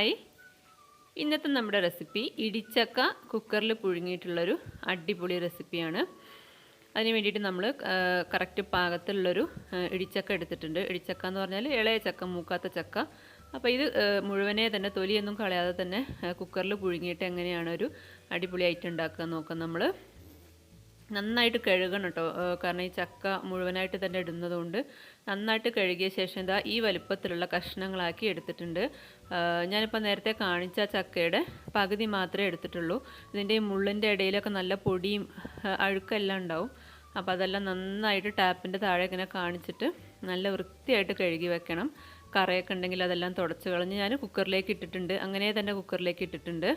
Hi, ഇന്നത്തെ നമ്മുടെ recipe ഇടിച്ചക്ക കുക്കറിൽ പുഴുങ്ങിയിട്ടുള്ളൊരു അടിപൊളി റെസിപ്പിയാണ്. അതിന് വേണ്ടിയിട്ട് നമ്മൾ കറക്റ്റ് പാകത്തിലുള്ളൊരു ഇടിച്ചക്ക എടുത്തിട്ടുണ്ട്. ഇടിച്ചക്ക എന്ന് പറഞ്ഞാൽ ഇളയ ചക്ക, മൂക്കാത്ത ചക്ക. അപ്പോൾ ഇത് മുഴുവനെ തന്നെ തൊലിയൊന്നും കളയാതെ തന്നെ കുക്കറിൽ പുഴുങ്ങിയിട്ട് എങ്ങനെയാണ് ഒരു അടിപൊളി ഐറ്റം ഉണ്ടാക്കുക നോക്കാം. നമ്മൾ നന്നായിട്ട് കഴുകണം കേട്ടോ, കാരണം ഈ ചക്ക മുഴുവനായിട്ട് തന്നെ ഇടുന്നതുകൊണ്ട് നന്നായിട്ട് കഴുകിയ ശേഷം ഇതാ ഈ വലുപ്പത്തിലുള്ള കഷ്ണങ്ങളാക്കി എടുത്തിട്ടുണ്ട്. ഞാനിപ്പോൾ നേരത്തെ കാണിച്ച ചക്കയുടെ പകുതി മാത്രമേ എടുത്തിട്ടുള്ളൂ. ഇതിൻ്റെ ഈ മുള്ളിൻ്റെ ഇടയിലൊക്കെ നല്ല പൊടിയും അഴുക്കെല്ലാം ഉണ്ടാവും. അപ്പോൾ അതെല്ലാം നന്നായിട്ട് ടാപ്പിൻ്റെ താഴെ ഇങ്ങനെ കാണിച്ചിട്ട് നല്ല വൃത്തിയായിട്ട് കഴുകി വെക്കണം. കറയൊക്കെ ഉണ്ടെങ്കിൽ അതെല്ലാം തുടച്ച് കളഞ്ഞ് ഞാൻ കുക്കറിലേക്ക് ഇട്ടിട്ടുണ്ട്. അങ്ങനെ തന്നെ കുക്കറിലേക്ക് ഇട്ടിട്ടുണ്ട്.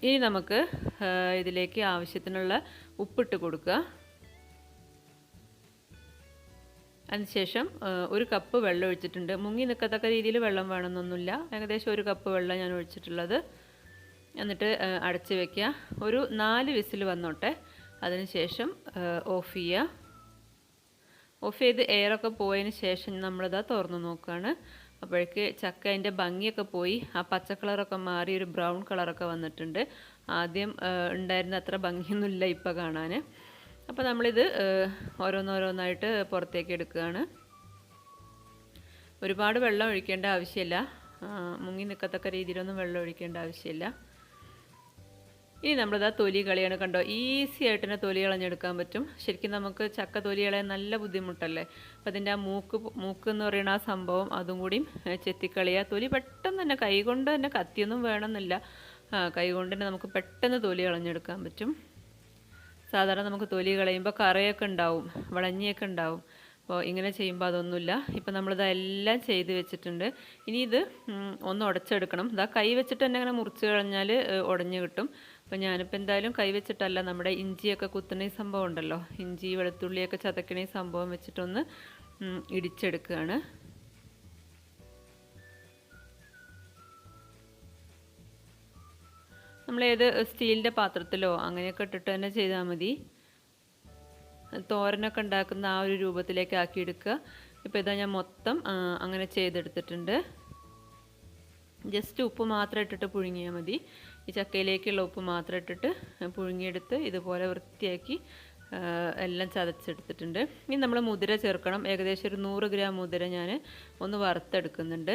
ഇനി നമുക്ക് ഇതിലേക്ക് ആവശ്യത്തിനുള്ള ഉപ്പിട്ട് കൊടുക്കുക. അതിനുശേഷം ഒരു കപ്പ് വെള്ളം ഒഴിച്ചിട്ടുണ്ട്. മുങ്ങി നിൽക്കത്തക്ക രീതിയിൽ വെള്ളം വേണമെന്നൊന്നുമില്ല. ഏകദേശം ഒരു കപ്പ് വെള്ളം ഞാൻ ഒഴിച്ചിട്ടുള്ളത്. എന്നിട്ട് അടച്ച് വയ്ക്കുക. ഒരു 4 വിസിൽ വന്നോട്ടെ. അതിനുശേഷം ഓഫ് ചെയ്യുക. ഓഫ് ചെയ്ത് എയറൊക്കെ പോയതിന് ശേഷം നമ്മളിതാ തുറന്ന് നോക്കുകയാണ്. അപ്പോഴേക്ക് ചക്ക അതിൻ്റെ ഭംഗിയൊക്കെ പോയി, ആ പച്ച കളറൊക്കെ മാറി ഒരു ബ്രൗൺ കളറൊക്കെ വന്നിട്ടുണ്ട്. ആദ്യം ഉണ്ടായിരുന്ന അത്ര ഭംഗിയൊന്നുമില്ല ഇപ്പോൾ കാണാൻ. അപ്പോൾ നമ്മളിത് ഓരോന്നോരോന്നായിട്ട് പുറത്തേക്ക് എടുക്കുകയാണ്. ഒരുപാട് വെള്ളം ഒഴിക്കേണ്ട ആവശ്യമില്ല, മുങ്ങി നിൽക്കത്തക്ക രീതിയിലൊന്നും വെള്ളം ഒഴിക്കേണ്ട ആവശ്യമില്ല. ഇനി നമ്മളിതാ തൊലി കളയാണ്. കണ്ടോ, ഈസി ആയിട്ട് തന്നെ തൊലി കളഞ്ഞെടുക്കാൻ പറ്റും. ശരിക്കും നമുക്ക് ചക്ക തൊലി കളയാൻ നല്ല ബുദ്ധിമുട്ടല്ലേ. അപ്പം അതിൻ്റെ ആ മൂക്ക് എന്ന് പറയുന്ന ആ സംഭവം അതും കൂടിയും ചെത്തിക്കളിയുക. തൊലി പെട്ടെന്ന് തന്നെ, കൈകൊണ്ട് തന്നെ, കത്തിയൊന്നും വേണമെന്നില്ല, കൈകൊണ്ട് തന്നെ നമുക്ക് പെട്ടെന്ന് തൊലി കളഞ്ഞെടുക്കാൻ പറ്റും. സാധാരണ നമുക്ക് തൊലി കളയുമ്പോൾ കറയൊക്കെ ഉണ്ടാവും, വളഞ്ഞിയൊക്കെ ഉണ്ടാവും. അപ്പോൾ ഇങ്ങനെ ചെയ്യുമ്പോൾ അതൊന്നുമില്ല. ഇപ്പം നമ്മളിതെല്ലാം ചെയ്ത് വെച്ചിട്ടുണ്ട്. ഇനി ഇത് ഒന്ന് ഉടച്ചെടുക്കണം. ഇതാ കൈ വെച്ചിട്ട് തന്നെ ഇങ്ങനെ മുറിച്ച് കളഞ്ഞാൽ ഉടഞ്ഞ് കിട്ടും. അപ്പോൾ ഞാനിപ്പോൾ എന്തായാലും കൈ വെച്ചിട്ടല്ല, നമ്മുടെ ഇഞ്ചിയൊക്കെ കുത്തുന്ന ഈ സംഭവം ഉണ്ടല്ലോ, ഇഞ്ചി വെളുത്തുള്ളിയൊക്കെ ചതക്കണ ഈ സംഭവം വെച്ചിട്ടൊന്ന് ഇടിച്ചെടുക്കുകയാണ്. നമ്മളേത് സ്റ്റീലിൻ്റെ പാത്രത്തിലോ അങ്ങനെയൊക്കെ ഇട്ടിട്ട് തന്നെ ചെയ്താൽ മതി. തോരനൊക്കെ ഉണ്ടാക്കുന്ന ആ ഒരു രൂപത്തിലേക്ക് ആക്കിയെടുക്കുക. ഇപ്പോൾ ഇതാ ഞാൻ മൊത്തം അങ്ങനെ ചെയ്തെടുത്തിട്ടുണ്ട്. ജസ്റ്റ് ഉപ്പ് മാത്രം ഇട്ടിട്ട് പുഴുങ്ങിയാൽ മതി. ഈ ചക്കയിലേക്കുള്ള ഉപ്പ് മാത്രം ഇട്ടിട്ട് പുഴുങ്ങിയെടുത്ത് ഇതുപോലെ വൃത്തിയാക്കി എല്ലാം ചതച്ചെടുത്തിട്ടുണ്ട്. ഇനി നമ്മൾ മുതിര ചേർക്കണം. ഏകദേശം ഒരു 100 ഗ്രാം മുതിര ഞാൻ ഒന്ന് വറുത്തെടുക്കുന്നുണ്ട്.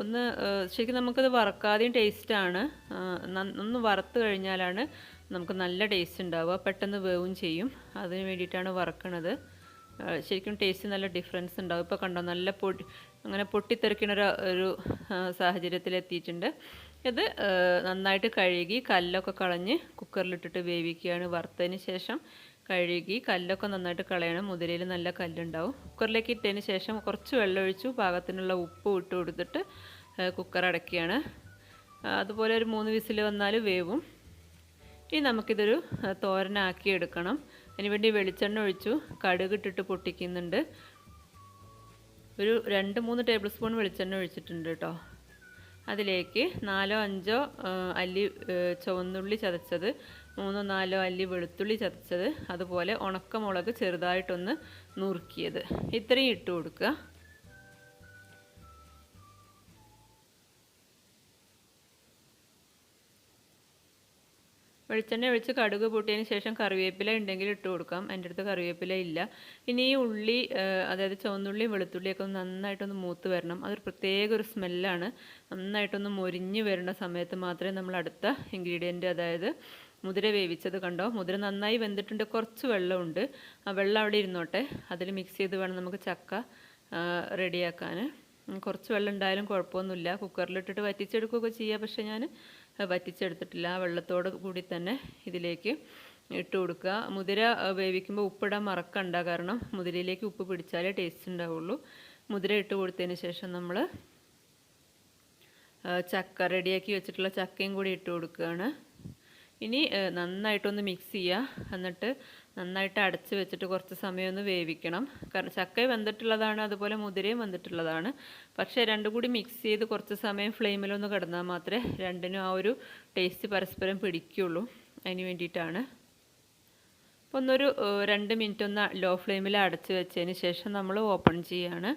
ഒന്ന് ശരിക്കും നമുക്കത് വറക്കാതെയും ടേസ്റ്റാണ്. ഒന്ന് വറുത്ത് കഴിഞ്ഞാലാണ് നമുക്ക് നല്ല ടേസ്റ്റ് ഉണ്ടാവുക. പെട്ടെന്ന് വേവും ചെയ്യും. അതിന് വേണ്ടിയിട്ടാണ് വറക്കണത്. ശരിക്കും ടേസ്റ്റ് നല്ല ഡിഫറൻസ് ഉണ്ടാവും. ഇപ്പോൾ കണ്ടോ, നല്ല അങ്ങനെ പൊട്ടിത്തെറിക്കുന്ന ഒരു സാഹചര്യത്തിലെത്തിയിട്ടുണ്ട്. ഇത് നന്നായിട്ട് കഴുകി കല്ലൊക്കെ കളഞ്ഞ് കുക്കറിലിട്ടിട്ട് വേവിക്കുകയാണ്. വറുത്തതിന് ശേഷം കഴുകി കല്ലൊക്കെ നന്നായിട്ട് കളയണം. മുതിരയിൽ നല്ല കല്ലുണ്ടാവും. കുക്കറിലേക്ക് ഇട്ടതിന് ശേഷം കുറച്ച് വെള്ളം ഒഴിച്ചു, പാകത്തിനുള്ള ഉപ്പ് ഇട്ട് കൊടുത്തിട്ട് കുക്കർ അടയ്ക്കുകയാണ്. അതുപോലെ ഒരു 3 വിസിൽ വന്നാൽ വേവും. ഇനി നമുക്കിതൊരു തോരനാക്കി എടുക്കണം. അതിനുവേണ്ടി വെളിച്ചെണ്ണ ഒഴിച്ചു, കടുക് ഇട്ടിട്ട് പൊട്ടിക്കുന്നുണ്ട്. ഒരു 2-3 ടേബിൾ സ്പൂൺ വെളിച്ചെണ്ണ ഒഴിച്ചിട്ടുണ്ട് കേട്ടോ. അതിലേക്ക് 4-5 അല്ലി ചുവന്നുള്ളി ചതച്ചത്, 3-4 അല്ലി വെളുത്തുള്ളി ചതച്ചത്, അതുപോലെ ഉണക്കമുളക് ചെറുതായിട്ടൊന്ന് നുറുക്കിയത്, ഇത്രയും ഇട്ട് കൊടുക്കുക. വെളിച്ചെണ്ണ ഒഴിച്ച് കടുക് പൊട്ടിയതിന് ശേഷം കറിവേപ്പില ഉണ്ടെങ്കിൽ ഇട്ട് കൊടുക്കാം. എൻ്റെ അടുത്ത് കറിവേപ്പില ഇല്ല. ഇനി ഈ ഉള്ളി, അതായത് ചുവന്നുള്ളിയും വെളുത്തുള്ളിയൊക്കെ ഒന്ന് നന്നായിട്ടൊന്ന് മൂത്ത് വരണം. അതൊരു പ്രത്യേക ഒരു സ്മെല്ലാണ്. നന്നായിട്ടൊന്ന് മൊരിഞ്ഞ് വരുന്ന സമയത്ത് മാത്രമേ നമ്മൾ അടുത്ത ഇൻഗ്രീഡിയൻറ്റ്, അതായത് മുതിര വേവിച്ചത്, കണ്ടോ, മുതിര നന്നായി വെന്തിട്ടുണ്ട്. കുറച്ച് വെള്ളമുണ്ട്. ആ വെള്ളം അവിടെ ഇരുന്നോട്ടെ. അതിൽ മിക്സ് ചെയ്ത് വേണം നമുക്ക് ചക്ക റെഡിയാക്കാൻ. കുറച്ച് വെള്ളം ഉണ്ടായാലും കുഴപ്പമൊന്നുമില്ല. കുക്കറിലിട്ടിട്ട് വറ്റിച്ചെടുക്കുകയൊക്കെ ചെയ്യുക. പക്ഷേ ഞാൻ വറ്റിച്ചെടുത്തിട്ടില്ല. ആ വെള്ളത്തോട് കൂടി തന്നെ ഇതിലേക്ക് ഇട്ട് കൊടുക്കുക. മുതിര വേവിക്കുമ്പോൾ ഉപ്പിടാൻ മറക്കണ്ട, കാരണം മുതിരയിലേക്ക് ഉപ്പ് പിടിച്ചാലേ ടേസ്റ്റ് ഉണ്ടാവുള്ളൂ. മുതിര ഇട്ട് കൊടുത്തതിന് ശേഷം നമ്മൾ ചക്ക റെഡിയാക്കി വെച്ചിട്ടുള്ള ചക്കയും കൂടി ഇട്ട് കൊടുക്കുകയാണ്. ഇനി നന്നായിട്ടൊന്ന് മിക്സ് ചെയ്യുക. എന്നിട്ട് നന്നായിട്ട് അടച്ച് വെച്ചിട്ട് കുറച്ച് സമയം ഒന്ന് വേവിക്കണം. കാരണം ചക്ക വെന്തിട്ടുള്ളതാണ്, അതുപോലെ മുതിരയും വെന്തിട്ടുള്ളതാണ്. പക്ഷേ രണ്ടും കൂടി മിക്സ് ചെയ്ത് കുറച്ച് സമയം ഫ്ലെയിമിലൊന്ന് കിടന്നാൽ മാത്രമേ രണ്ടിനും ആ ഒരു ടേസ്റ്റ് പരസ്പരം പിടിക്കുകയുള്ളൂ. അതിന് വേണ്ടിയിട്ടാണ്. അപ്പോൾ ഒന്നൊരു 2 മിനിറ്റ് ഒന്ന് ലോ ഫ്ലെയിമിൽ അടച്ച് വെച്ചതിന് ശേഷം നമ്മൾ ഓപ്പൺ ചെയ്യാണ്.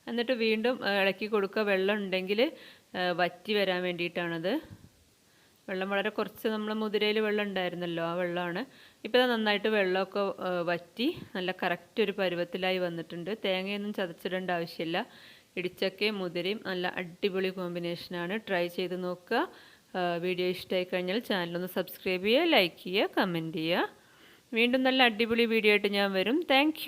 എന്നിട്ട് വീണ്ടും ഇളക്കി കൊടുക്കുക. വെള്ളം ഉണ്ടെങ്കിൽ വറ്റി വരാൻ വേണ്ടിയിട്ടാണത്. വെള്ളം വളരെ കുറച്ച്, നമ്മൾ മുതിരയിൽ വെള്ളം ഉണ്ടായിരുന്നല്ലോ, ആ വെള്ളമാണ്. ഇപ്പോൾ നന്നായിട്ട് വെള്ളമൊക്കെ വറ്റി നല്ല കറക്റ്റ് ഒരു പരുവത്തിലായി വന്നിട്ടുണ്ട്. തേങ്ങയൊന്നും ചതച്ചിടേണ്ട ആവശ്യമില്ല. ഇടിച്ചക്കയും മുതിരയും നല്ല അടിപൊളി കോമ്പിനേഷനാണ്. ട്രൈ ചെയ്ത് നോക്കുക. വീഡിയോ ഇഷ്ടമായി കഴിഞ്ഞാൽ ചാനലൊന്ന് സബ്സ്ക്രൈബ് ചെയ്യുക, ലൈക്ക് ചെയ്യുക, കമൻറ്റ് ചെയ്യുക. വീണ്ടും നല്ല അടിപൊളി വീഡിയോ ആയിട്ട് ഞാൻ വരും. താങ്ക്